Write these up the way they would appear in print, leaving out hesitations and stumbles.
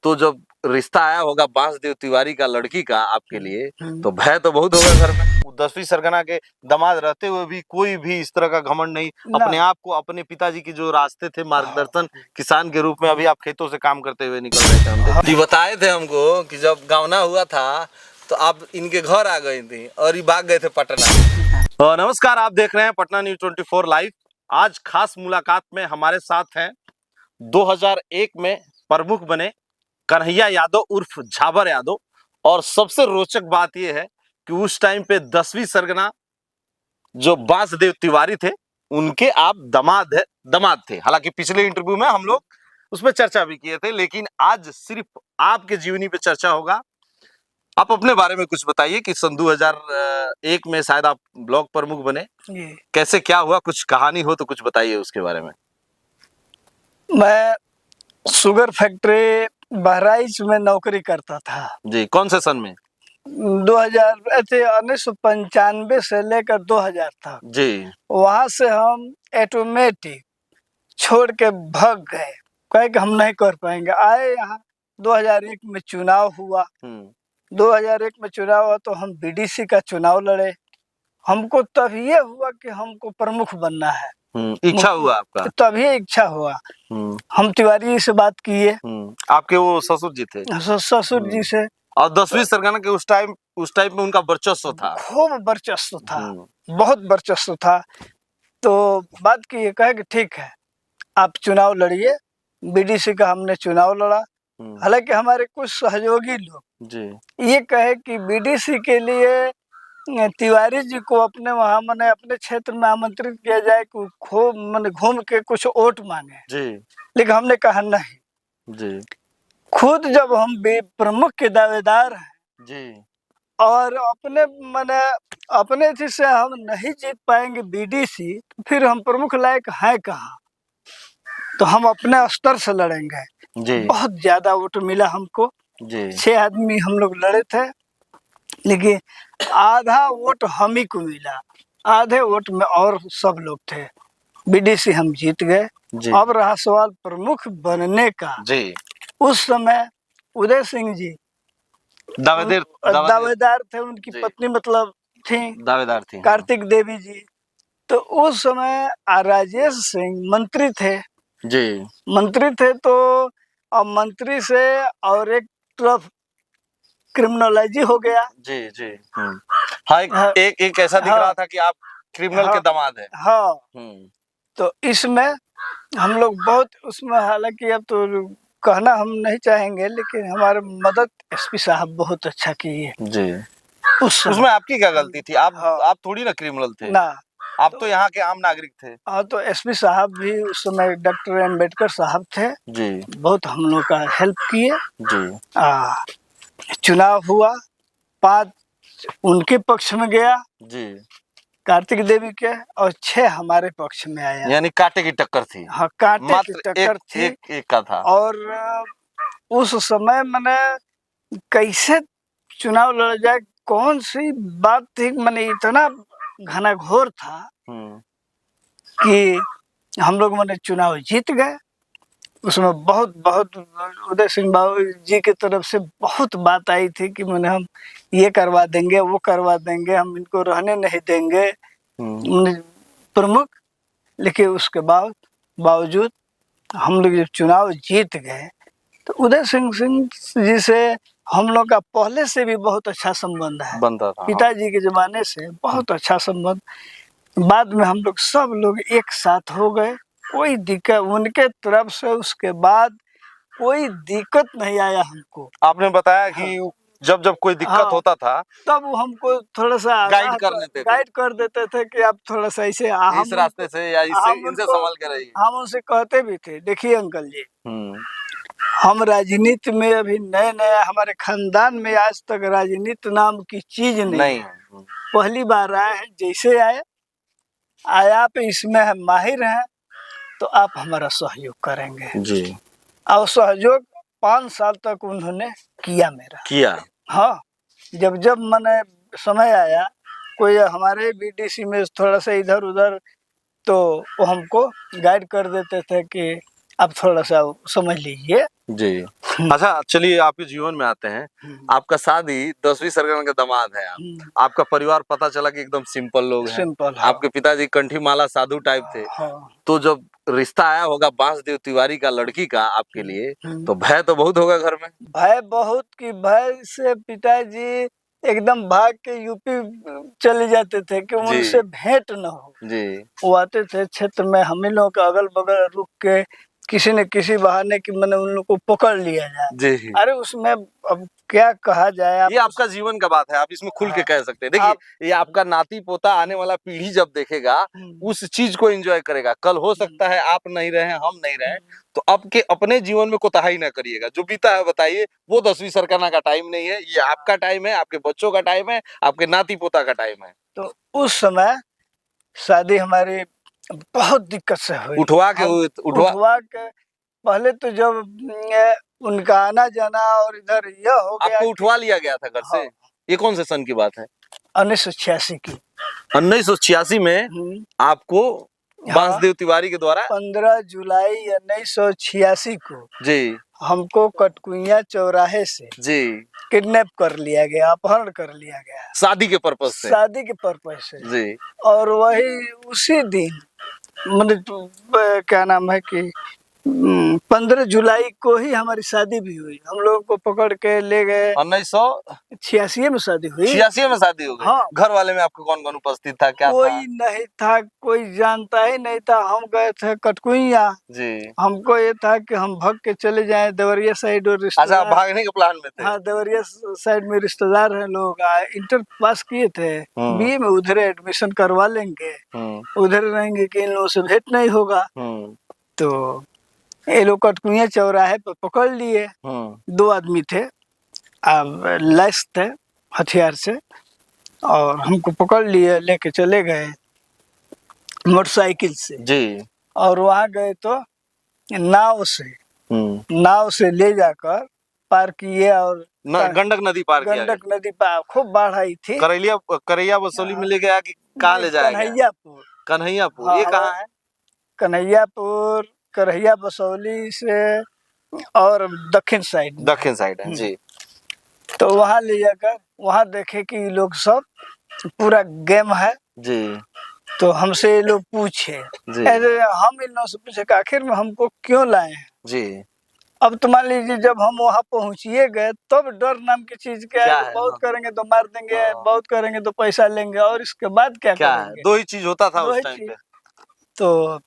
तो जब रिश्ता आया होगा बांसदेव तिवारी का लड़की का आपके लिए, तो भय तो बहुत होगा घर में। 10वीं सरगना के दामाद रहते हुए भी कोई भी इस तरह का घमंड नहीं, अपने आप को अपने पिताजी के जो रास्ते थे मार्गदर्शन किसान के रूप में, अभी आप खेतों से काम करते हुए निकल रहे थे। हम ये बताए थे हमको कि जब गावना हुआ था तो आप इनके घर आ गई थी और ये भाग गए थे पटना। नमस्कार, आप देख रहे हैं पटना न्यूज 24 लाइव। आज खास मुलाकात में हमारे साथ हैं 2001 में प्रमुख बने कन्हैया यादव उर्फ झाबर यादव। और सबसे रोचक बात यह है कि उस टाइम पे 10वीं सरगना जो बांसदेव तिवारी थे उनके आप दामाद थे। हालांकि पिछले इंटरव्यू में हम लोग उसमें चर्चा भी किए थे, लेकिन आज सिर्फ आपके जीवनी पे चर्चा होगा। आप अपने बारे में कुछ बताइए कि सन 2001 में शायद आप ब्लॉक प्रमुख बने, कैसे क्या हुआ, कुछ कहानी हो तो कुछ बताइए उसके बारे में। मैं शुगर फैक्ट्री बहराइच में नौकरी करता था जी। कौन से सन में? 1995 से लेकर 2000 तक जी। वहां से हम ऑटोमेटिक छोड़ के भाग गए, कहे कि हम नहीं कर पाएंगे। आए यहाँ 2001 में चुनाव हुआ। 2001 में चुनाव हुआ तो हम बीडीसी का चुनाव लड़े। हमको तब ये हुआ कि हमको प्रमुख बनना है। इच्छा हुआ आपका? तभी इच्छा हुआ। हम तिवारी जी से बात किए। आपके वो ससुर जी थे? ससुर जी से। और 10वीं सरगना के उस टाइम में उनका वर्चस्व था, खूब वर्चस्व था, बहुत वर्चस्व था। तो बात की, कहे कि ठीक है आप चुनाव लड़िए। बीडीसी का हमने चुनाव लड़ा। हालांकि हमारे कुछ सहयोगी लोग ये कहे कि बीडीसी के लिए तिवारी जी को अपने वहाँ मैंने अपने क्षेत्र में आमंत्रित किया जाए कि घूम के कुछ वोट मांगे जी। लेकिन हमने कहा नहीं जी। खुद जब हम प्रमुख के दावेदार हैं जी और अपने चीज से हम नहीं जीत पाएंगे बीडीसी, तो फिर हम प्रमुख लायक हैं कहाँ? तो हम अपने स्तर से लड़ेंगे जी। बहुत ज्यादा वोट मिला हमको जी। 6 आदमी हम लोग लड़े थे, लेकिन आधा वोट हम ही को मिला, आधे वोट में और सब लोग थे। बीडीसी हम जीत गए। अब रहा सवाल प्रमुख बनने का जी। उस समय उदय सिंह जी दावेदार थे, उनकी पत्नी मतलब थी दावेदार थी कार्तिक देवी जी। तो उस समय राजेश सिंह मंत्री थे जी। मंत्री थे तो अब मंत्री से और एक तरफ क्रिमिनोलॉजी हो गया जी जी। हाँ, एक ऐसा दिख रहा था कि आप क्रिमिनल के दामाद हैं। हाँ। तो इसमें हम लोग बहुत उसमें, हालांकि अब तो कहना हम नहीं चाहेंगे, लेकिन हमारे मदद एसपी साहब बहुत अच्छा किए जी। उसमें आपकी क्या गलती थी? आप थोड़ी ना क्रिमिनल थे ना, आप तो यहाँ के आम naगरिक थे। हाँ, तो एसपी साहब भी उस समय डॉक्टर अम्बेडकर साहब थे जी, बहुत हम लोग का हेल्प किए जी। चुनाव हुआ, 5 उनके पक्ष में गया जी कार्तिक देवी के, और 6 हमारे पक्ष में आया। यानी कांटे की टक्कर थी। हाँ, कांटे की टक्कर थी। एक का था। और उस समय मैंने कैसे चुनाव लड़ जाए, कौन सी बात थी, मैंने इतना घनाघोर था कि हम लोग मैंने चुनाव जीत गए। उसमें बहुत उदय सिंह बाबू जी की तरफ से बहुत बात आई थी कि मैंने हम ये करवा देंगे, वो करवा देंगे, हम इनको रहने नहीं देंगे प्रमुख। लेकिन उसके बावजूद हम लोग जब चुनाव जीत गए तो उदय सिंह जी से हम लोग का पहले से भी बहुत अच्छा संबंध है, पिताजी के जमाने से बहुत अच्छा संबंध। बाद में हम लोग सब लोग एक साथ हो गए, कोई दिक्कत उनके तरफ से उसके बाद कोई दिक्कत नहीं आया हमको। आपने बताया कि जब कोई दिक्कत होता था तब वो हमको थोड़ा सा गाइड कर देते थे कि आप थोड़ा सा इस रास्ते से या इनसे संभल के रहिए। हम उनसे कहते भी थे, देखिए अंकल जी हम राजनीति में अभी नए हमारे खानदान में आज तक राजनीति नाम की चीज नहीं है। पहली बार आए हैं, जैसे आए आप इसमें हम माहिर हैं तो आप हमारा सहयोग करेंगे जी। और सहयोग 5 साल तक उन्होंने किया। हाँ, जब मैंने समय आया कोई हमारे बीडीसी में थोड़ा सा इधर उधर, तो वो हमको गाइड कर देते थे कि आप थोड़ा सा समझ लीजिए जी। अच्छा चलिए आपके जीवन में आते हैं। आपका शादी 10वीं सरगना के दामाद है आप। आपका परिवार पता चला कि एकदम सिंपल लोग हैं। सिंपल। हाँ। आपके पिताजी कंठी माला साधु टाइप थे। हाँ। तो जब रिश्ता आया होगा बांसदेव तिवारी का लड़की का आपके लिए, तो भय तो बहुत होगा घर में। भय बहुत, की भय से पिताजी एकदम भाग के यूपी चले जाते थे कि उनसे भेंट न हो। जी। वो आते थे क्षेत्र में, हम ही लोग अगल बगल रुक के किसी न किसी बहाने की मैंने उन लोग को पकड़ लिया जाए। जी। अरे उसमें अब क्या कहा जाए। ये आपका जीवन का बात है, आप इसमें खुल के कह सकते हैं। देखिए ये आपका नाती पोता आने वाला पीढ़ी जब देखेगा उस चीज को एंजॉय करेगा। कल हो सकता है आप नहीं रहे, हम नहीं रहे, तो अब के अपने जीवन में कोताही ना करिएगा। जो बीता है बताइए, वो 10वीं सरगना का टाइम नहीं है, ये आपका टाइम है, आपके बच्चों का टाइम है, आपके नाती पोता का टाइम है। तो उस समय शादी हमारी बहुत दिक्कत से हुई। उठवा के पहले तो जब उनका आना जाना और इधर यह हो गया। आपको उठवा लिया गया था घर से? ये कौन से सन की बात है? 1986 की। 1986 में आपको बांसदेव तिवारी के द्वारा 15 जुलाई 1986 को जी हमको कटकुइया चौराहे से जी किडनैप कर लिया गया, अपहरण कर लिया गया शादी के पर्पज से। शादी के पर्पज से जी। और वही उसी दिन मतलब क्या नाम है कि 15 जुलाई को ही हमारी शादी भी हुई। हम लोग को पकड़ के ले गए। 1986 में शादी हुई। 86 में शादी हो गई। हाँ। घर वाले में आपको कौन कौन उपस्थित था? क्या कोई था? नहीं था, कोई जानता ही नहीं था। हम गए थे कटकुइया जी। हमको ये था कि हम भाग के चले जाएं देवरिया साइड और अच्छा, आप भागने के प्लान में थे? हाँ, देवरिया साइड में रिश्तेदार हैं लोग। इंटर पास किए थे, बीए में, उधर एडमिशन करवा लेंगे, उधर रहेंगे कि इन लोगों से भेंट नहीं होगा। तो ये लोग कटकुइया चौराहे पर पकड़ लिए। 2 आदमी थे, लैस थे हथियार से, और हमको पकड़ लिए, लेके चले गए मोटरसाइकिल से जी। और वहाँ गए तो नाव से ले जाकर पार किए और गंडक नदी पार किया। गंडक नदी पार, खूब बाढ़ आई थी। करैया बसोली में ले गया कि कहाँ ले जाएगा? कन्हैयापुर। ये कहाँ है? कन्हैयापुर करैया बसौली से और दक्षिण साइड है जी। तो वहाँ ले जाकर वहाँ देखे कि लोग सब पूरा गेम है जी। तो हमसे ये लोग पूछे, हम इन लोगों से पूछे कि आखिर में हमको क्यों लाए हैं जी। अब तो मान लीजिए जब हम वहाँ पहुँचिए गए तब डर नाम की चीज क्या है? बहुत करेंगे तो मार देंगे, बहुत करेंगे तो पैसा लेंगे, और इसके बाद क्या करेंगे? 2 ही चीज होता था उस टाइम पे। तो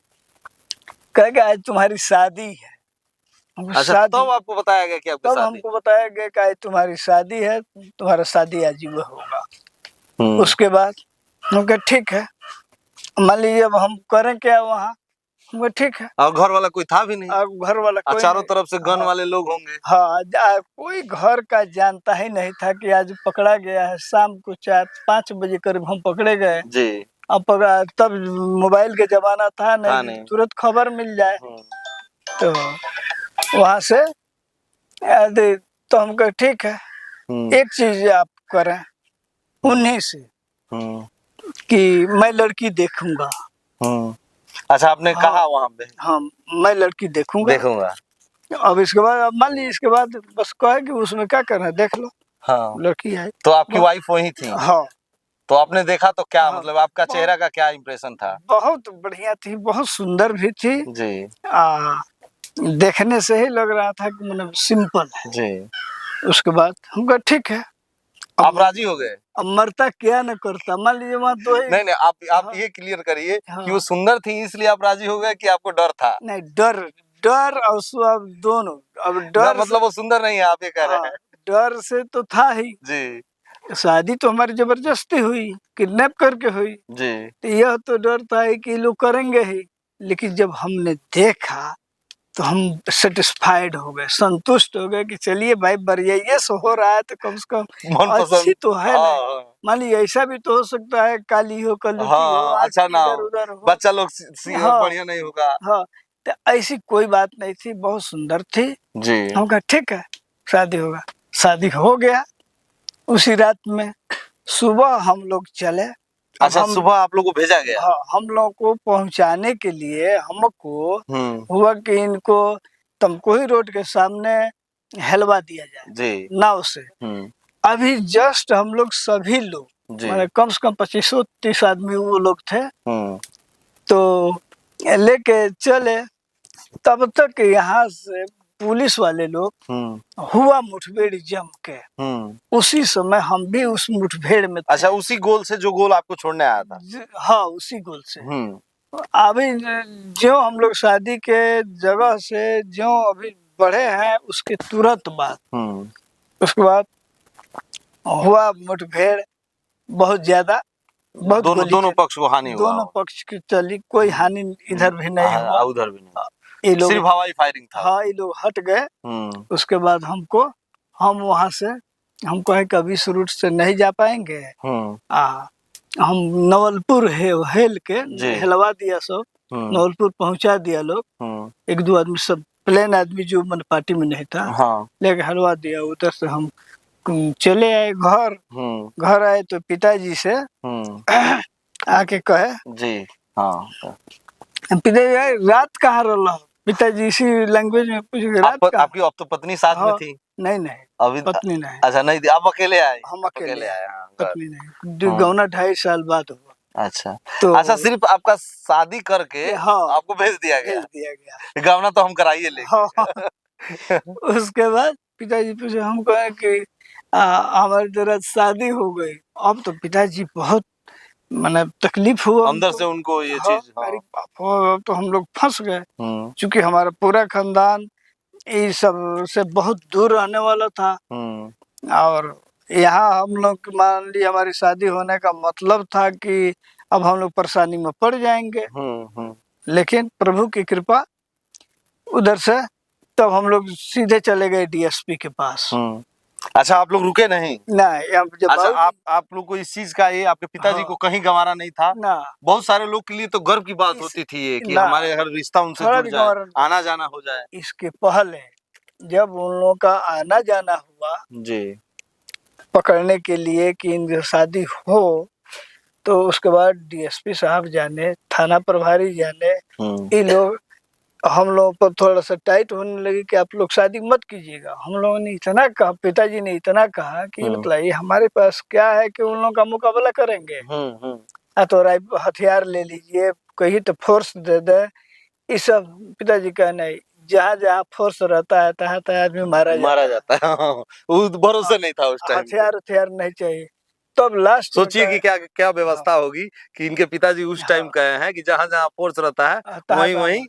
कहेगा आज तुम्हारी शादी है। अच्छा, तब आपको बताया गया कि आपकी शादी? हमको बताया गया कि आज तुम्हारी शादी है, तुम्हारा शादी आज ही होगा। उसके बाद हम कहे ठीक है, मान लीजिए अब हम करें क्या वहाँ? हम ठीक है। और घर वाला कोई था भी नहीं? घर वाला कोई चारों तरफ से गन वाले लोग होंगे। हाँ, कोई घर का जानता ही नहीं था कि आज पकड़ा गया है। शाम को 4-5 बजे करीब हम पकड़े गए जी। अब तब मोबाइल के जमाना था नहीं, तुरंत खबर मिल जाए। तो वहां से तो हम कहे ठीक है, एक चीज आप करें उन्हीं से कि मैं लड़की देखूंगा। अच्छा, आपने कहा वहां पे? हाँ, मैं लड़की देखूंगा। अब इसके बाद मान लीजिए, इसके बाद बस कहे कि उसमें क्या करना है देख लो। हाँ, लड़की है। तो आपकी वाइफ वही थी? हाँ। तो आपने देखा तो क्या मतलब आपका चेहरा का क्या इम्प्रेशन था? बहुत बढ़िया थी, बहुत सुंदर भी थी जी। देखने से ही लग रहा था कि मतलब सिंपल है जी। उसके बाद हम कहा ठीक है। आप राजी हो गए? अब मरता क्या न करता, मान लीजिए वहाँ तो नहीं, आप ये क्लियर करिए कि वो सुंदर थी इसलिए आप राजी हो गए कि आपको डर था? नहीं, डर और सब दोनों। अब डर मतलब वो सुंदर नहीं है, आप ये कह रहे हैं? डर से तो था ही जी। शादी तो हमारी जबरदस्ती हुई, किडनैप करके हुई जी। तो यह तो डर था कि लोग करेंगे ही, लेकिन जब हमने देखा तो हम सेटिस्फाइड हो गए, संतुष्ट हो गए कि चलिए भाई बढ़िया से हो रहा है तो कम से कम अच्छी तो है। मान लीजिए ऐसा भी तो हो सकता है काली हो कलुटी हो, अच्छा ना उधर हो, बच्चा लोग बढ़िया नहीं होगा। हाँ, तो ऐसी कोई बात नहीं थी, बहुत सुंदर थी जी। हम कहा ठीक है शादी होगा। शादी हो गया। उसी रात में सुबह हम लोग चले। अच्छा, सुबह आप लोग को भेजा गया? हाँ, हम लोग को पहुंचाने के लिए हमको हुआ कि इनको तमकुही रोड के सामने हेलवा दिया जाए जी। नाव से। अभी जस्ट हम लोग सभी लोग जी। माने कम से कम 25-30 आदमी वो लोग थे, हम्म। तो लेके चले। तब तक यहाँ से पुलिस वाले लोग हुआ मुठभेड़ जम के। उसी समय हम भी उस मुठभेड़ में थे। अच्छा, उसी गोल से जो गोल आपको छोड़ने आया था? हाँ, उसी गोल से। अभी जो हम लोग शादी के जगह से जो अभी बढ़े हैं उसके तुरंत बाद उसके बाद हुआ मुठभेड़ बहुत ज्यादा, बहुत दोनों पक्ष को हानि हुआ? दोनों पक्ष की चली, कोई हानि इधर भी नहीं हुआ, उधर भी नहीं, ये लोग सिर्फ हवाई फायरिंग था। हाँ, ये लोग हट गए। उसके बाद हम वहां से हम कहे कि अभी इस रूट से नहीं जा पाएंगे, हम नवलपुर हेल के हेलवा दिया, सब नवलपुर पहुंचा दिया लोग। 1-2 आदमी, सब प्लेन आदमी जो मन पार्टी में नहीं था, लेके हलवा दिया। उधर से हम चले आए घर आए तो पिताजी से आके कहे जी, हाँ, पिताजी रात कहाँ रहा? पिताजी इसी लैंग्वेज में पूछ के रात कहाँ? आपकी अब तो पत्नी साथ में थी? नहीं, अभी पत्नी नहीं। अच्छा, नहीं थी, आप अकेले आए? हम अकेले आए, पत्नी नहीं। हाँ। गौना 2.5 साल बाद हुआ। अच्छा, तो अच्छा, सिर्फ आपका शादी करके आपको भेज दिया गया? गौना तो हम कराइए लेंगे। उसके बाद पिताजी पूछे, हम कहे कि हमारी तरह शादी हो गई। अब तो पिताजी बहुत मतलब तकलीफ हुआ अंदर से उनको ये चीज। तो हम लोग फंस गए, क्योंकि हमारा पूरा खानदान इस सब से बहुत दूर रहने वाला था। और यहाँ हम लोग मान ली हमारी शादी होने का मतलब था कि अब हम लोग परेशानी में पड़ जाएंगे। लेकिन प्रभु की कृपा उधर से तब हम लोग सीधे चले गए डीएसपी के पास। अच्छा, आप लोग रुके नहीं? नहीं, जब अच्छा, आप लोग को इस चीज का, ये आपके पिताजी को कहीं गंवारा नहीं था ना? बहुत सारे लोग के लिए तो गर्व की बात होती थी ये कि हमारे हर रिश्ता उनसे जुड़ जाए, आना जाना हो जाए। इसके पहले जब उन लोगों का आना जाना हुआ जी, पकड़ने के लिए कि इनकी शादी हो, तो उसके बाद डीएसपी साहब जाने, थाना प्रभारी जाने, ये लोग हम लोगों पर थोड़ा सा टाइट होने लगी कि आप लोग शादी मत कीजिएगा। हम लोगों ने इतना कहा, पिताजी ने इतना कहा कि मतलब ये हमारे पास क्या है कि उन लोगों का मुकाबला करेंगे? तो हथियार ले लीजिए, कहीं तो फोर्स दे दे। ये सब पिताजी का नहीं, जहाँ जहाँ फोर्स रहता है तहाँ तहाँ आदमी मारा जाता है। वो भरोसा नहीं था उस टाइम, हथियार नहीं चाहिए। तब लास्ट सोचिए कि क्या क्या व्यवस्था होगी कि इनके पिताजी उस टाइम कहे हैं कि जहाँ जहाँ फोर्स रहता है वहीं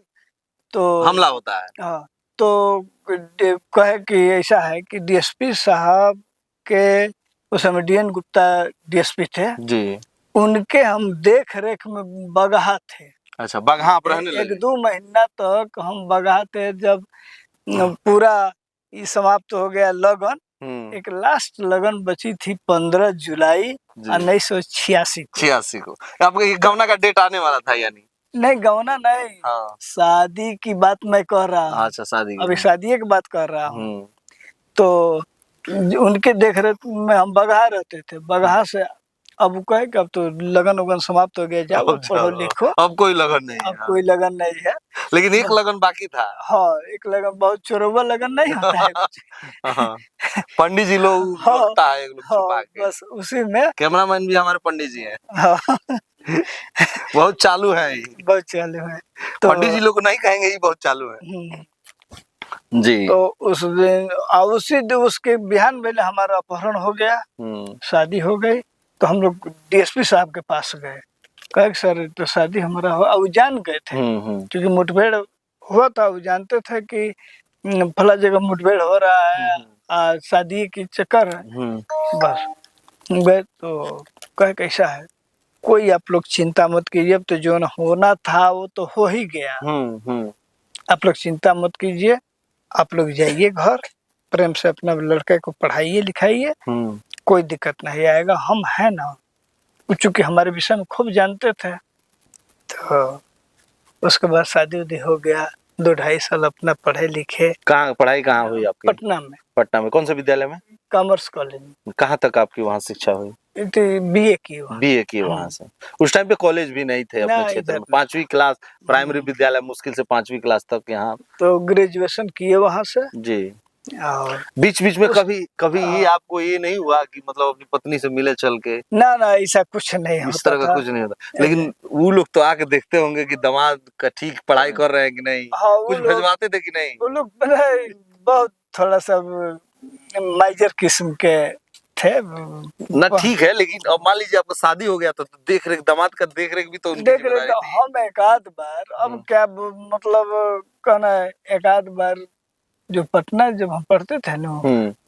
तो हमला होता है। हाँ, तो कहे कि ऐसा है कि डीएसपी साहब के उस समय डीएन गुप्ता डीएसपी थे जी, उनके हम देख रेख में बगहा थे। अच्छा, बगहा आप रहने लगे? 1-2 महीना तक हम बगहा थे। जब पूरा ये समाप्त हो गया लगन, एक लास्ट लगन बची थी 15 जुलाई 1986 को। आपका ये गौना का डेट आने वाला था यानी? नहीं, गौना नहीं, शादी की बात मैं कर रहा हूँ। अच्छा, शादी, अभी शादी की बात कर रहा हूँ। तो उनके देख रेख में हम बगहा रहते थे। बगहा से अब कहे कि अब तो लगन उगन समाप्त हो गया, जाओ पढ़ो लिखो, अब कोई लगन नहीं है। अब कोई लगन नहीं है, लेकिन एक लगन बाकी था। हाँ, एक लगन, बहुत चोरवा लगन नहीं होता है। पंडित जी लोग लगता है, छुपा के। बस उसी में कैमरामैन भी हमारे पंडित जी हैं। बहुत चालू है, बहुत चालू है। तो पंडित जी लोग को नहीं कहेंगे, ये बहुत चालू है जी। तो उस दिन उसी दिन उसके बिहान में हमारा अपहरण हो गया, शादी हो गई। तो हम लोग डीएसपी साहब के पास गए, कहे सर तो शादी हमारा हो। अब जान गए थे क्योंकि मुठभेड़ हुआ था, वो जानते थे कि फला जगह मुठभेड़ हो रहा है, शादी की चक्कर है। बस गए तो कहे कैसा है, कोई आप लोग चिंता मत कीजिए, अब तो जो होना था वो तो हो ही गया। आप लोग चिंता मत कीजिए, आप लोग जाइए घर, प्रेम से अपना लड़के को पढ़ाइए लिखाइए, कोई दिक्कत नहीं आएगा, हम हैं ना। चूंकि हमारे विषय में खूब जानते थे। तो उसके बाद शादी उदी हो गया, 2-2.5 साल अपना पढ़े लिखे। कहाँ पढ़ाई कहाँ हुई आपकी? पटना में। पटना में कौन से विद्यालय में? कॉमर्स कॉलेज में। कहाँ तक आपकी वहाँ शिक्षा हुई? बीए की वहाँ से। उस टाइम पे कॉलेज भी नहीं थे अपने क्षेत्र में। 5वीं क्लास प्राइमरी विद्यालय, मुश्किल से 5वीं क्लास तक यहाँ। तो ग्रेजुएशन किए वहाँ से जी। और बीच बीच में कभी कभी ये आपको ये नहीं हुआ कि मतलब अपनी पत्नी से मिले चल के? ना ना ऐसा कुछ नहीं इस होता तरह का था। कुछ नहीं होता, लेकिन वो लोग तो आके देखते होंगे कि दामाद का ठीक पढ़ाई कर रहे हैं कि नहीं, हाँ वो कुछ लोग भिजवाते थे कि नहीं? वो लोग बड़े बहुत थोड़ा सा माइजर किस्म के थे। ना ठीक है, लेकिन अब मान लीजिए आपका शादी हो गया तो देख रेख, दामाद का देख रेख भी तो उनकी देख रहे जिम्मेदारी तो थी। हम एक आध बार, अब क्या मतलब कहना है, एक आध बार जो पटना जब हम पढ़ते थे ना,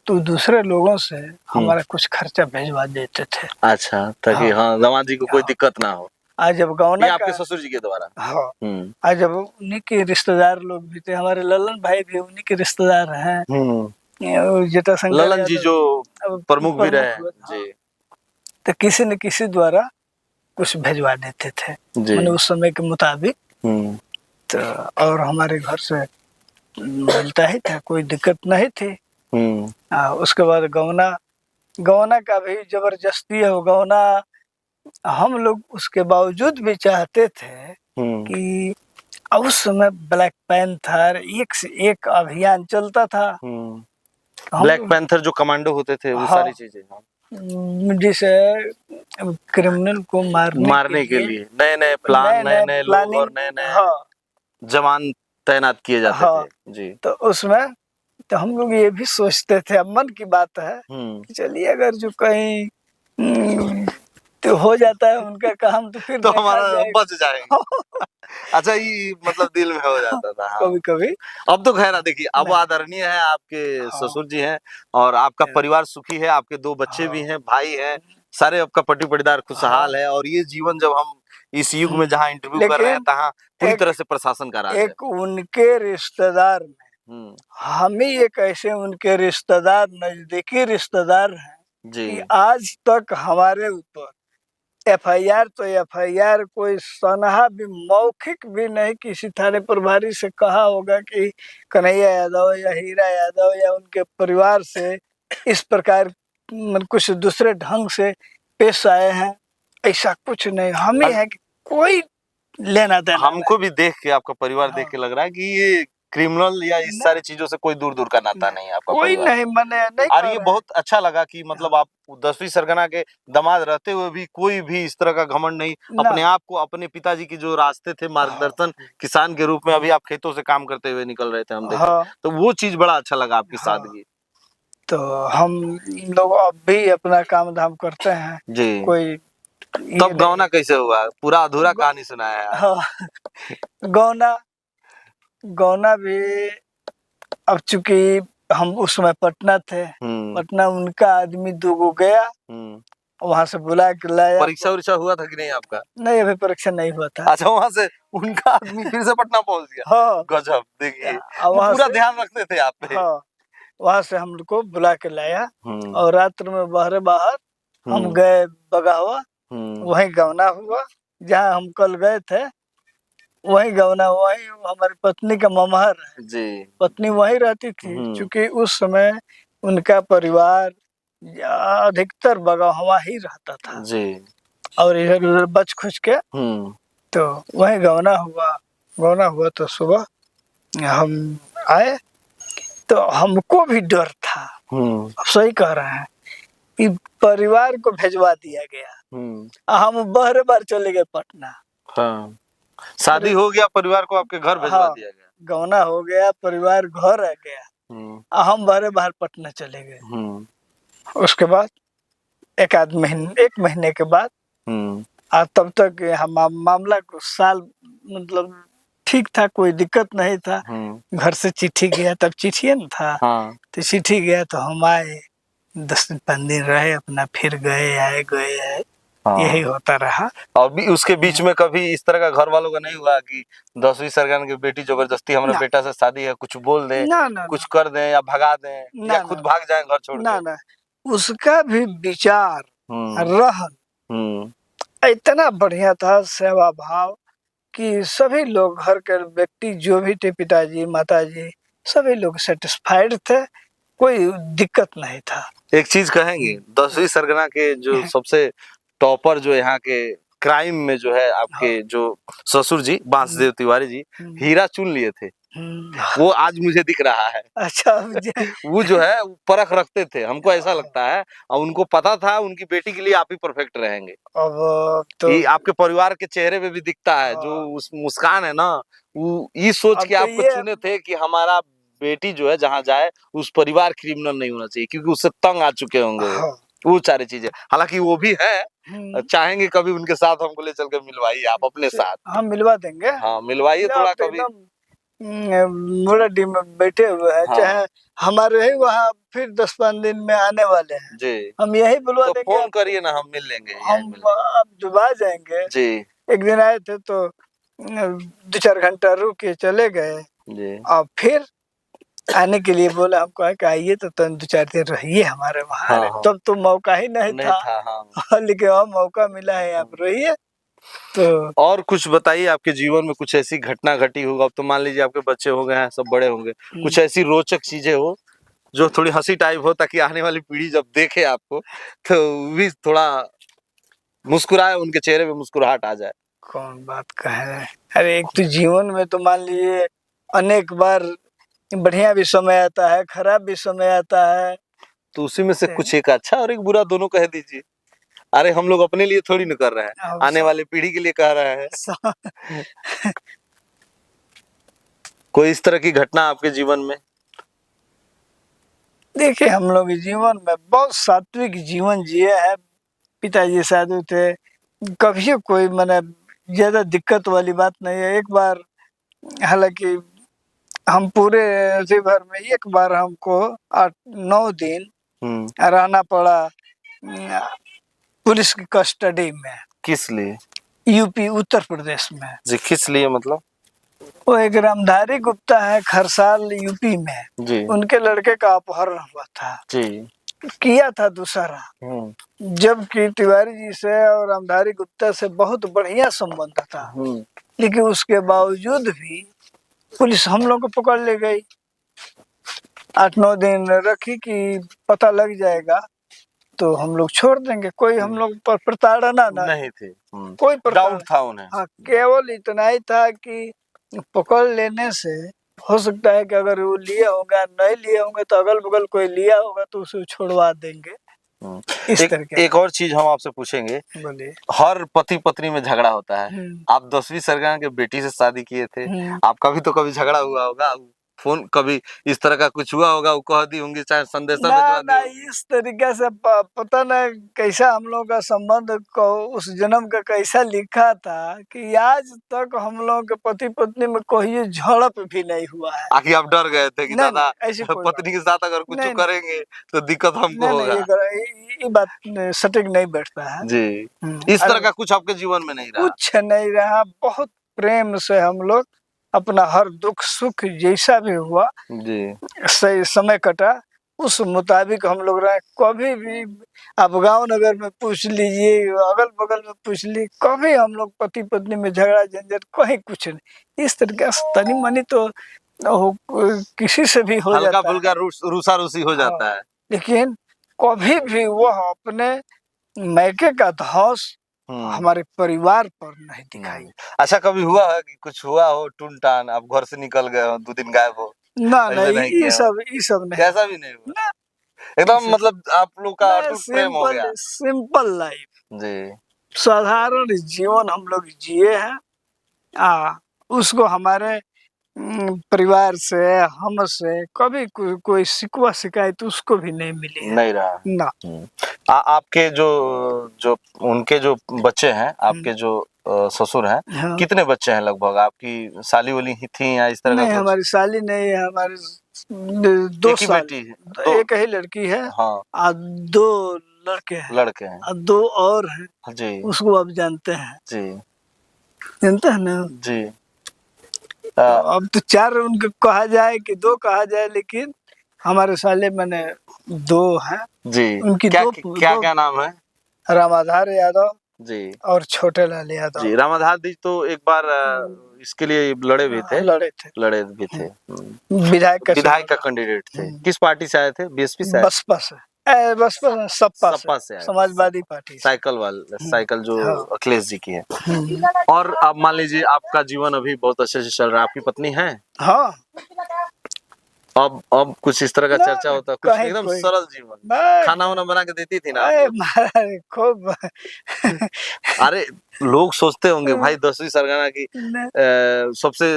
तो दूसरे लोगों से हमारा कुछ खर्चा भेजवा देते थे। अच्छा, ताकि हाँ दामाद जी को कोई दिक्कत ना हो। आज जब गौना ये आपके का, ससुर जी के द्वारा? हाँ, आज जब उन्हीं के रिश्तेदार लोग भी थे, हमारे ललन भाई भी उन्हीं के रिश्तेदार हैं। जटाशंकर ललन जी जो प्रमुख भी रहे जी, तो किसी न किसी द्वारा कुछ भेजवा देते थे मैंने उस समय के मुताबिक। तो और हमारे घर से मिलता ही था, कोई दिक्कत नहीं थी। उसके बाद गौना, गौना का भी जबरदस्ती है। गौना हम लोग उसके बावजूद भी चाहते थे कि उस समय ब्लैक पैंथर एक से एक अभियान चलता था। ब्लैक पैंथर जो कमांडो होते थे वो सारी चीजें, जिसे क्रिमिनल को मारने के लिए नए नए प्लान, नए नए लोग और नए नए जवान तैनात किए जाते थे जी। तो उसमें तो हम लोग ये भी सोचते थे, अब मन की बात है कि चलिए अगर जो कहीं तो हो जाता है उनका काम तो फिर तो हमारा बच जाएगा। अच्छा, ये मतलब दिल में हो जाता था कभी कभी। अब तो खैर देखिए, अब आदरणीय है आपके ससुर जी हैं और आपका परिवार सुखी है, आपके 2 बच्चे भी हैं, भाई हैं, सारे आपका पट्टी पटीदार खुशहाल है। और ये जीवन जब हम इस युग में जहाँ इंटरव्यू कर रहे हैं तहाँ पूरी तरह से प्रशासन का राज है। एक उनके रिश्तेदार में हम ही एक ऐसे उनके रिश्तेदार, नजदीकी रिश्तेदार हैं कि आज तक हमारे ऊपर एफआईआर तो एफआईआर कोई सनहा भी, मौखिक भी नहीं किसी थाने प्रभारी से कहा होगा कि कन्हैया यादव या हीरा यादव या उनके परिवार से इस प्रकार कुछ दूसरे ढंग से पेश आए हैं, ऐसा कुछ नहीं। हम ही है कि कोई लेना देना। हमको भी देख के, आपका परिवार देख के लग रहा है कि ये क्रिमिनल या इस सारी चीजों से कोई दूर दूर का नाता नहीं है आपका कोई परिवार। नहीं, मने नहीं। और ये बहुत अच्छा लगा कि मतलब आप 10वीं सरगना के दामाद रहते हुए भी कोई भी इस तरह का घमंड नहीं, अपने आप को, अपने पिताजी के जो रास्ते थे मार्गदर्शन, किसान के रूप में अभी आप खेतों से काम करते हुए निकल रहे थे, हम देखे तो वो चीज बड़ा अच्छा लगा आपकी सादगी। तो हम लोग अब भी अपना काम धाम करते हैं जी। कोई। तब गौना कैसे हुआ, पूरा अधूरा कहानी सुनाया है। गौना भी अब चूंकि हम उस समय पटना थे, पटना उनका आदमी 2 गया, वहां से बुला के लाया। परीक्षा उरीक्षा हुआ था कि नहीं आपका? नहीं, अभी परीक्षा नहीं हुआ था। अच्छा, वहां से उनका आदमी फिर से पटना पहुंच गया। गजब, देखिए पूरा ध्यान रखते थे आप पे। वहां से हम लोग को बुला के लाया और रात्र में बाहर हम गए बगावा, वहीं गौना हुआ। जहाँ हम कल गए थे वहीं गौना, वहीं हमारी पत्नी का ममहर है जी, पत्नी वहीं रहती थी। क्योंकि उस समय उनका परिवार अधिकतर बगावा ही रहता था जी, और इधर उधर बच खुच के तो वहीं गौना हुआ। तो सुबह हम आए तो हमको भी डर था, सही कह रहे हैं, कि परिवार को भेजवा दिया गया। हम बार चले गए पटना। शादी हो गया, परिवार को आपके घर भेजवा दिया गया, गौना हो गया, परिवार घर आ गया, हम बाहर पटना चले गए। उसके बाद एक महीने के बाद तब तक मामला को साल मतलब ठीक था, कोई दिक्कत नहीं था। घर से चिट्ठी गया, तब चिट्ठी न था, तो चिट्ठी गया तो हम आए, 10-15 दिन रहे, अपना फिर गए आए यही होता रहा। और भी उसके बीच में कभी इस तरह का घर वालों का नहीं हुआ कि 10वीं सरगना की बेटी जबरदस्ती हमारे बेटा से शादी है, कुछ बोल दे, कुछ कर दे या भगा दे, या खुद भाग जाए घर छोड़ के? ना, उसका भी विचार रहन इतना बढ़िया था, सेवा भाव, कि सभी लोग घर के व्यक्ति जो भी थे, पिताजी माताजी सभी लोग सेटिस्फाइड थे, कोई दिक्कत नहीं था। एक चीज कहेंगे, 10वीं सरगना के जो सबसे टॉपर जो यहाँ के क्राइम में जो है आपके जो ससुर जी बांसदेव तिवारी जी हीरा चुन लिए थे, वो आज मुझे दिख रहा है। अच्छा वो जो है वो परख रखते थे, हमको ऐसा लगता है, और उनको पता था उनकी बेटी के लिए आप ही परफेक्ट रहेंगे। अब तो ये आपके परिवार के चेहरे पे भी दिखता है, जो उस मुस्कान है ना, वो ये सोच अब के तो आपको ये चुने थे कि हमारा बेटी जो है जहाँ जाए उस परिवार क्रिमिनल नहीं होना चाहिए, क्योंकि उससे तंग आ चुके होंगे हाँ, वो सारी चीजें। हालांकि वो भी है, हम्म, चाहेंगे कभी उनके साथ हमको ले चल के मिलवाइए आप अपने साथ। हम मिलवा देंगे। हाँ मिलवाइए आप थोड़ा तो कभी। एकदम मुराडी में बैठे हुए हैं, हाँ चाहे हमारे ही वहाँ फिर 10-5 दिन में आने वाले हैं, जी, हम यही बुलवा तो देंगे फोन आपको। करिए ना, हम मिल लेंगे, यहीं हम मिल लेंगे। अब जब आ जाएंगे, जी एक दिन आए थे तो 2-4 घंटा रुक के चले गए, जी और फिर आने के लिए बोला, हमको है कि आइए तो तुम 2-4 दिन रहिए हमारे वहाँ। हाँ अरे हाँ तब तो मौका ही नहीं नहीं था, था हाँ। लेकिन अब मौका मिला है, आप रहिए। तो और कुछ बताइए, आपके जीवन में कुछ ऐसी घटना घटी होगा, अब तो मान लीजिए आपके बच्चे हो गए हैं, सब बड़े होंगे, कुछ ऐसी रोचक चीजें हो जो थोड़ी हंसी टाइप हो, ताकि आने वाली पीढ़ी जब देखे आपको तो भी थोड़ा मुस्कुराए, उनके चेहरे पे मुस्कुराहट आ जाए। कौन बात कहे, अरे एक तो जीवन में तो मान लीजिए अनेक बार बढ़िया भी समय आता है, खराब भी समय आता है। तो उसी में से कुछ एक अच्छा और एक बुरा दोनों कह दीजिए। अरे हम लोग अपने लिए थोड़ी न कर रहे हैं, अब आने वाले पीढ़ी के लिए कह रहे हैं। स- कोई इस तरह की घटना आपके जीवन में? देखिए, हम लोग जीवन में बहुत सात्विक जीवन जिए हैं। पिताजी साधु थे, कभी कोई मैंने ज्यादा दिक्कत वाली बात नहीं है। एक बार, हालांकि हम पूरे जी भर में एक बार हमको 8-9 दिन रहना पड़ा पुलिस की कस्टडी में, किस लिए? यूपी उत्तर प्रदेश में। जी किस लिए मतलब? वो एक रामधारी गुप्ता है खरसाल यूपी में, जी उनके लड़के का अपहरण हुआ था, जी किया था दूसरा। जबकि तिवारी जी से और रामधारी गुप्ता से बहुत बढ़िया संबंध था, लेकिन उसके बावजूद भी पुलिस हम लोग को पकड़ ले गई। 8-9 दिन रखी कि पता लग जाएगा तो हम लोग छोड़ देंगे। कोई हम लोग पर प्रताड़ना ना, नहीं थे, कोई डाउट था उन्हें। हाँ, केवल इतना ही था कि पकड़ लेने से हो सकता है कि अगर वो लिए होगा, नहीं लिए होंगे तो अगल बगल कोई लिया होगा तो उसे छुड़वा देंगे। इस तरह एक और चीज हम आपसे पूछेंगे, बोलिए। हर पति पत्नी में झगड़ा होता है, आप 10वीं सरगना के बेटी से शादी किए थे, आपका भी तो कभी झगड़ा हुआ होगा, फोन कभी इस तरह का कुछ हुआ होगा, वो कह दी होंगी, चाहे संदेशा भिजवा ना दी। इस तरीके से पता ना कैसा हम लोग का संबंध को उस जन्म का कैसा लिखा था कि आज तक हम लोग के पति पत्नी में कोई झड़प भी नहीं हुआ है। आखिर आप डर गए थे कि नहीं, दादा ऐसी कोई पत्नी के साथ अगर कुछ नहीं, करेंगे तो दिक्कत हमको नहीं, होगा। ये बात सटीक नहीं बैठता है जी, इस तरह का कुछ आपके जीवन में नहीं रहा? कुछ नहीं रहा। बहुत प्रेम से हम लोग अपना हर दुख सुख जैसा भी हुआ जी सही समय कटा, उस मुताबिक हम लोग रहे। कभी भी आप गांव नगर में पूछ लीजिए, अगल बगल में पूछ लीजिए, कभी हम लोग पति पत्नी में झगड़ा झंझट कहीं कुछ नहीं। इस तरीके से तनी मनी तो किसी से भी हो हल्का जाता फुल्का रूसा रूसी हो जाता है, लेकिन कभी भी वह अपने मैके का धौंस हमारे परिवार पर नहीं दिखाई। अच्छा कभी हुआ है कि कुछ हुआ हो टून-टान, आप घर से निकल गए हो, 2 दिन गायब हो? ना ऐसा नहीं, नहीं किया हो? ये सब नहीं, कैसा भी नहीं हुआ? ना। एकदम मतलब आप लोग का अटूट प्रेम हो गया। सिंपल लाइफ, जी साधारण जीवन हम लोग जिए हैं। उसको हमारे परिवार से, हमसे कभी कोई शिकवा शिकायत उसको भी नहीं मिली है। नहीं रहा। ना। आपके जो जो उनके जो बच्चे हैं, आपके जो ससुर हैं, हाँ। कितने बच्चे हैं लगभग? आपकी साली वाली ही थी या इस तरह का नहीं, कुछ? हमारी साली नहीं है, हमारे 2 एक ही साल, बेटी है? एक ही लड़की है। हाँ 2 लड़के हैं, 2 और हैं, जी उसको आप जानते हैं, जी जानते हैं ना जी। अब तो 4 उनको कहा जाए कि 2 कहा जाए, लेकिन हमारे साले मैंने 2 हैं जी। उनकी। क्या नाम है? रामाधार यादव जी और छोटे लाल यादव जी। रामाधार जी तो एक बार इसके लिए लड़े भी थे, लड़े भी थे, विधायक का कैंडिडेट थे। किस पार्टी से आए थे? बीएसपी से? बसपा से। बस सपा सपा से आए। समाजवादी पार्टी से। साइकिल वाले, साइकिल जो हाँ। अखिलेश जी की है। और अब मान लीजिए आपका जीवन अभी बहुत अच्छे से चल रहा है, आपकी पत्नी है? हाँ, अब कुछ इस तरह का ना, चर्चा होता है, कुछ कहीं एकदम कोई सरल जीवन, नहीं। खाना वाना बना के देती थी ना आप अरे लोग? महाराज खूब अरे लोग सोचते होंगे भाई 10वीं सरगना की सबसे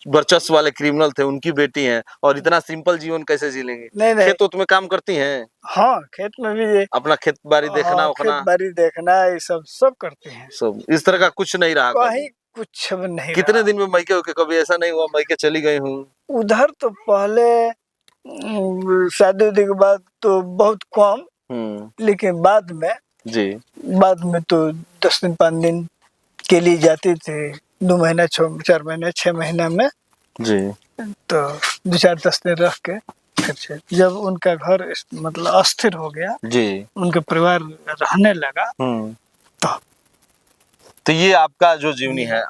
वर्चस्व वाले क्रिमिनल थे, उनकी बेटी हैं और इतना सिंपल जीवन कैसे जी लेंगे? नहीं नहीं। खेत उत में काम करती हैं? हाँ, खेत में भी ये अपना खेत बाड़ी देखना हाँ, उखना खेत बाड़ी देखना ये सब करते हैं। सब इस तरह का कुछ नहीं रहा कहीं कभी? कुछ भी नहीं कितने रहा। दिन में मैके होके कभी ऐसा नहीं हुआ मैके चली गई हूँ? उधर तो पहले शादी उदी के बाद तो बहुत कम, लेकिन बाद में जी तो 10 दिन 5 दिन के लिए जाती थी, 2 महीना 4 महीने 6 महीना में, जी तो 2-4-10 दिन रह के फिर से जब उनका घर मतलब अस्थिर हो गया, जी उनका परिवार रहने लगा, तो ये आपका जो जीवनी है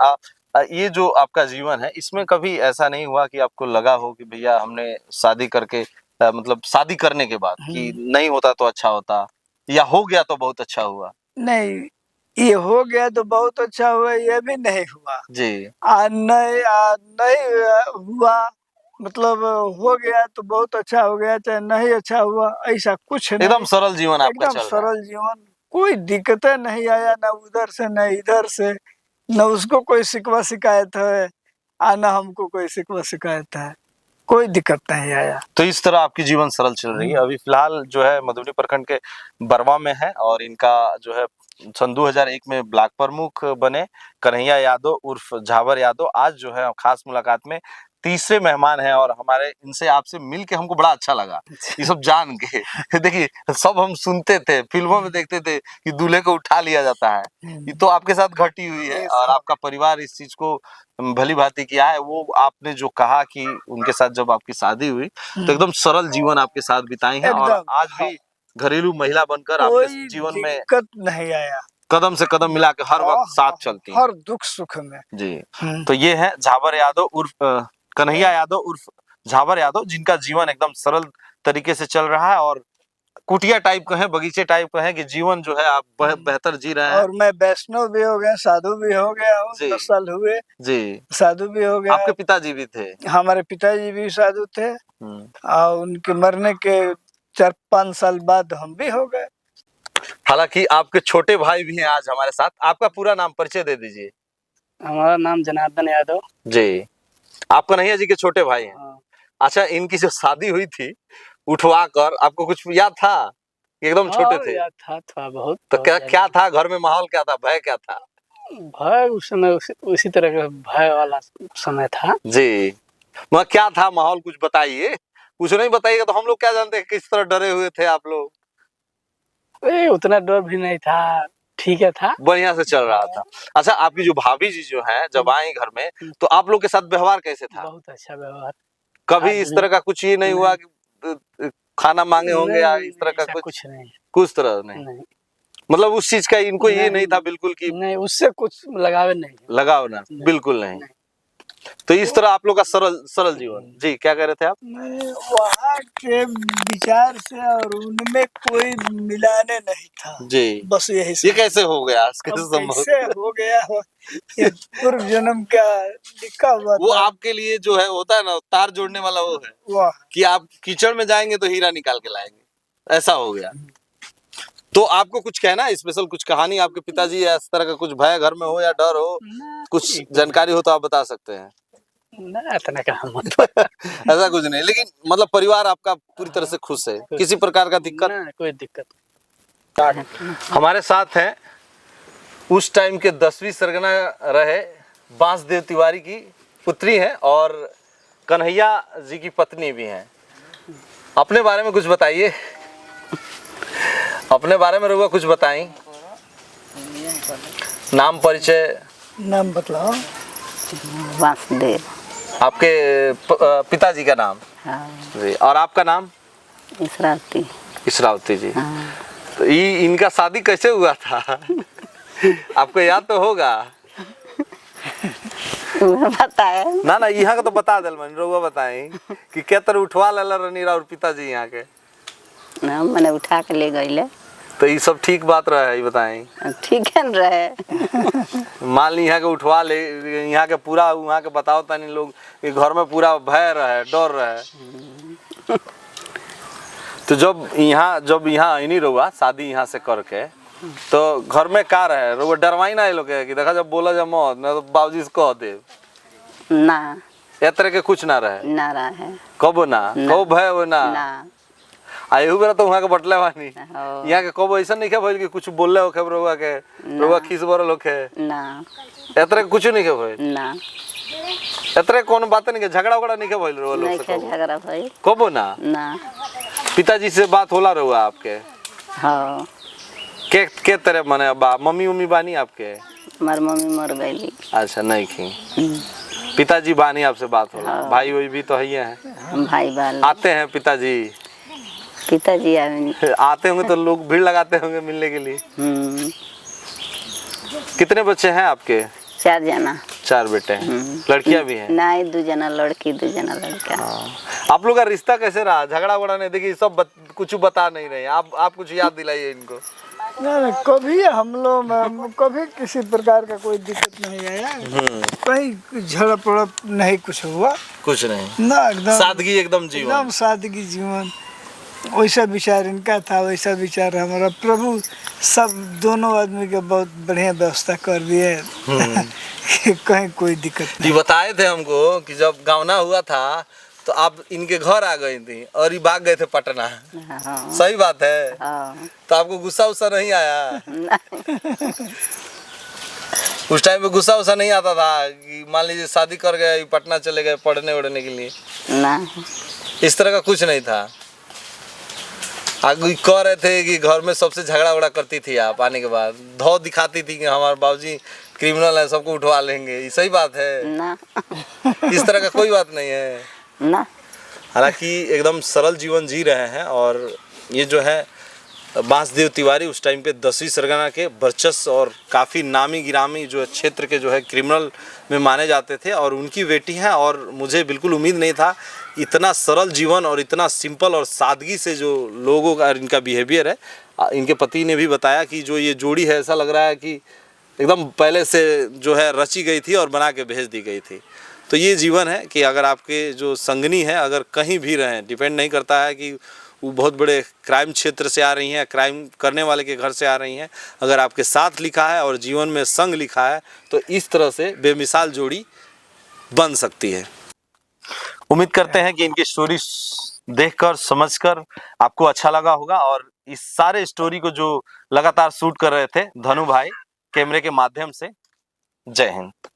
ये जो आपका जीवन है, इसमें कभी ऐसा नहीं हुआ कि आपको लगा हो कि भैया हमने शादी करके मतलब शादी करने के बाद कि नहीं होता तो अच्छा होता, या हो गया तो बहुत अच्छा हुआ? नहीं, ये हो गया तो बहुत अच्छा हुआ, ये भी नहीं हुआ जी नहीं हुआ, मतलब हो गया तो बहुत अच्छा हो गया, चाहे नहीं अच्छा हुआ, ऐसा कुछ नहीं। एकदम सरल जीवन आपका एकदम चल रहा है। सरल जीवन, कोई दिक्कतें नहीं आया, ना उधर से न इधर से, न उसको कोई शिकवा शिकायत है, ना हमको कोई शिकवा शिकायत है, कोई दिक्कत नहीं आया। तो इस तरह आपकी जीवन सरल चल रही है। अभी फिलहाल जो है मधुबनी प्रखंड के बरवा में है और इनका जो है सन 2001 में ब्लॉक प्रमुख बने कन्हैया यादव उर्फ झावर यादव आज जो है खास मुलाकात में तीसरे मेहमान हैं और हमारे इनसे आपसे मिल के हमको बड़ा अच्छा लगा ये सब जान के। देखिए सब हम सुनते थे, फिल्मों में देखते थे कि दूल्हे को उठा लिया जाता है, ये तो आपके साथ घटी हुई है और आपका परिवार इस चीज को भली भांति किया है। वो आपने जो कहा कि उनके साथ जब आपकी शादी हुई तो एकदम सरल जीवन आपके साथ बिताई है और आज भी घरेलू महिला बनकर आपके जीवन में दिक्कत नहीं आया, कदम से कदम मिला के हर वक्त साथ चलती हैं। हर दुख सुख में जी तो ये है झावर यादव उर्फ कन्हैया यादव उर्फ झावर यादव, जिनका जीवन एकदम सरल तरीके से चल रहा है और कुटिया टाइप का है, बगीचे टाइप का है कि जीवन जो है आप बेहतर जी रहे हैं। और मैं वैष्णव भी हो गया, साधु भी हो गया हूँ, 10 साल हुए जी साधु भी हो गया। आपके पिताजी भी थे? हमारे पिताजी भी साधु थे और उनके मरने के 4-5 साल बाद हम भी हो गए। हालांकि आपके छोटे भाई भी हैं आज हमारे साथ। आपका पूरा नाम परिचय दे दीजिए। हमारा नाम जनार्दन यादव। जी आप कन्हैया जी के छोटे भाई हैं। अच्छा इनकी जो शादी हुई थी उठवा कर आपको कुछ याद था? एकदम छोटे थे? याद था बहुत। तो क्या था घर में माहौल, क्या था, भय क्या था? भय उस समय उसी तरह का भय वाला समय था जी। वह क्या था माहौल, कुछ बताइए। कुछ नहीं बताइएगा तो हम लोग क्या जानते हैं किस तरह डरे हुए थे आप लोग? उतना डर भी नहीं था, ठीक है था, बढ़िया से चल रहा था। अच्छा आपकी जो भाभी जी जो हैं जब आई घर में तो आप लोग के साथ व्यवहार कैसे था? बहुत अच्छा व्यवहार। कभी इस तरह का कुछ ये नहीं हुआ कि खाना मांगे होंगे या इस तरह का कुछ नहीं, कुछ तरह नहीं। मतलब उस चीज का इनको ये नहीं था बिल्कुल की नहीं, उससे कुछ लगाव नहीं, लगाव ना, बिल्कुल नहीं। तो इस तरह आप लोग का सरल जीवन। जी क्या कह रहे थे आप? वहाँ के विचार से और उनमें कोई मिलाने नहीं था जी बस यही ये कैसे हो गया? कैसे हो गया ये पूर्व जन्म का लिखा हुआ वो था। आपके लिए जो है होता है ना तार जोड़ने वाला वो है कि आप कीचड़ में जाएंगे तो हीरा निकाल के लाएंगे, ऐसा हो गया। तो आपको कुछ कहना है स्पेशल, कुछ कहानी आपके पिताजी या इस तरह का कुछ भय घर में हो या डर हो, कुछ जानकारी हो तो आप बता सकते हैं। इतना ऐसा कुछ नहीं, लेकिन मतलब परिवार आपका पूरी तरह से खुश है, किसी प्रकार का दिक्कत? कोई दिक्कत। हमारे साथ हैं उस टाइम के 10वीं सरगना रहे बांसदेव तिवारी की पुत्री हैं और कन्हैया जी की पत्नी भी हैं। अपने बारे में कुछ बताइए, अपने बारे में रहुआ कुछ बताई। नाम परिचय। नाम बतलाओ। वासुदेव। आपके पिताजी का नाम? हाँ। जी और आपका नाम? इसरावती। इसरावती जी। हाँ। तो इनका शादी कैसे हुआ था? आपको याद तो होगा बताए ना यहाँ का तो बता दिल मन रहुआ बताई कि क्या तरह उठवा लेला रनी और पिताजी यहाँ के ना मैंने उठा के ले गई। तो ये सब ठीक बात रहे, ये बताएं। ठीक है न रहे। मान ली यहाँ के उठवा ले, यहाँ के पूरा वहाँ के बताओ तनी लोग कि घर में पूरा भय रहे, डर रहे। तो जब यहाँ इन्हीं रहुआ शादी यहाँ से करके, तो घर में का रहे रहुआ डरवाई ना ये लोग कि देखा जब बोला जब मौत ना तो बाबूजी से कह दे ना, ए तरह के कुछ ना रहे? ना रहे। कबो ना, कबो भय हो ना? आयु बेरा तो वहाँ के बटले बानी यहाँ के कबो ऐसा नहीं भइल कि कुछ बोलले हो खबर रहुआ के रहुआ खीस बरल होखे ना, ए तरह के कुछ नहीं के भइल ना, ए तरह कौन बात नहीं के झगड़ा उगड़ा नहीं के भइल रहुआ लोग से? नहीं झगड़ा भइल कबो ना? ना। पिताजी से बात होला रहुआ आपके? हाँ। के तरह माने बा मम्मी उम्मी बानी आपके? हमार मम्मी मर गई। अच्छा नहीं की पिताजी बानी आपसे बात होला? हाँ। भाई वही भी तो है हम भाई बाल आते हैं पिताजी? पिताजी आते होंगे तो लोग भीड़ लगाते होंगे मिलने के लिए। कितने बच्चे हैं आपके? 4 जना। 4 बेटे हैं। लड़कियां भी हैं? नहीं, 2 जना लड़की 2 जना लड़का। आप लोग का रिश्ता कैसे रहा? झगड़ा वगड़ा नहीं? देखिए सब कुछ बता नहीं रहे, आप कुछ याद दिलाइए इनको। नहीं, कभी हम लोग में कभी किसी प्रकार का कोई दिक्कत नहीं आया, कहीं झड़प उड़प नहीं कुछ हुआ, कुछ नहीं ना, एकदम सादगी, एकदम जीवन, एकदम सादगी जीवन। वैसा विचार इनका था, वैसा विचार हमारा। प्रभु सब दोनों आदमी के बहुत बढ़िया व्यवस्था कर दिए। कहीं कोई दिक्कत नहीं। ये बताए थे हमको कि जब गावना हुआ था तो आप इनके घर आ गई थी और ये भाग गए थे पटना। हाँ। सही बात है? हाँ। तो आपको गुस्सा उस्सा नहीं आया? उस टाइम पे गुस्सा उस्सा नहीं आता था कि मान लीजिए शादी कर गए, पटना चले गए पढ़ने उड़ने के लिए? ना, इस तरह का कुछ नहीं था। आगे कह रहे थे कि घर में सबसे झगड़ा उगड़ा करती थी आप आने के बाद, धौ दिखाती थी कि हमारे बाबूजी क्रिमिनल है, सबको उठवा लेंगे। ये सही बात है? ना। इस तरह का कोई बात नहीं है ना। हालांकि एकदम सरल जीवन जी रहे हैं। और ये जो है बांसदेव तिवारी उस टाइम पे 10वीं सरगना के वर्चस्व और काफ़ी नामी गिरामी जो है क्षेत्र के जो है क्रिमिनल में माने जाते थे, और उनकी बेटी हैं। और मुझे बिल्कुल उम्मीद नहीं था इतना सरल जीवन और इतना सिंपल और सादगी से जो लोगों का इनका बिहेवियर है। इनके पति ने भी बताया कि जो ये जोड़ी है ऐसा लग रहा है कि एकदम पहले से जो है रची गई थी और बना के भेज दी गई थी। तो ये जीवन है कि अगर आपके जो संगनी है अगर कहीं भी रहें, डिपेंड नहीं करता है कि वो बहुत बड़े क्राइम क्षेत्र से आ रही हैं, क्राइम करने वाले के घर से आ रही हैं, अगर आपके साथ लिखा है और जीवन में संग लिखा है तो इस तरह से बेमिसाल जोड़ी बन सकती है। उम्मीद करते हैं कि इनकी स्टोरी देखकर समझकर आपको अच्छा लगा होगा। और इस सारे स्टोरी को जो लगातार शूट कर रहे थे धनु भाई कैमरे के माध्यम से। जय हिंद।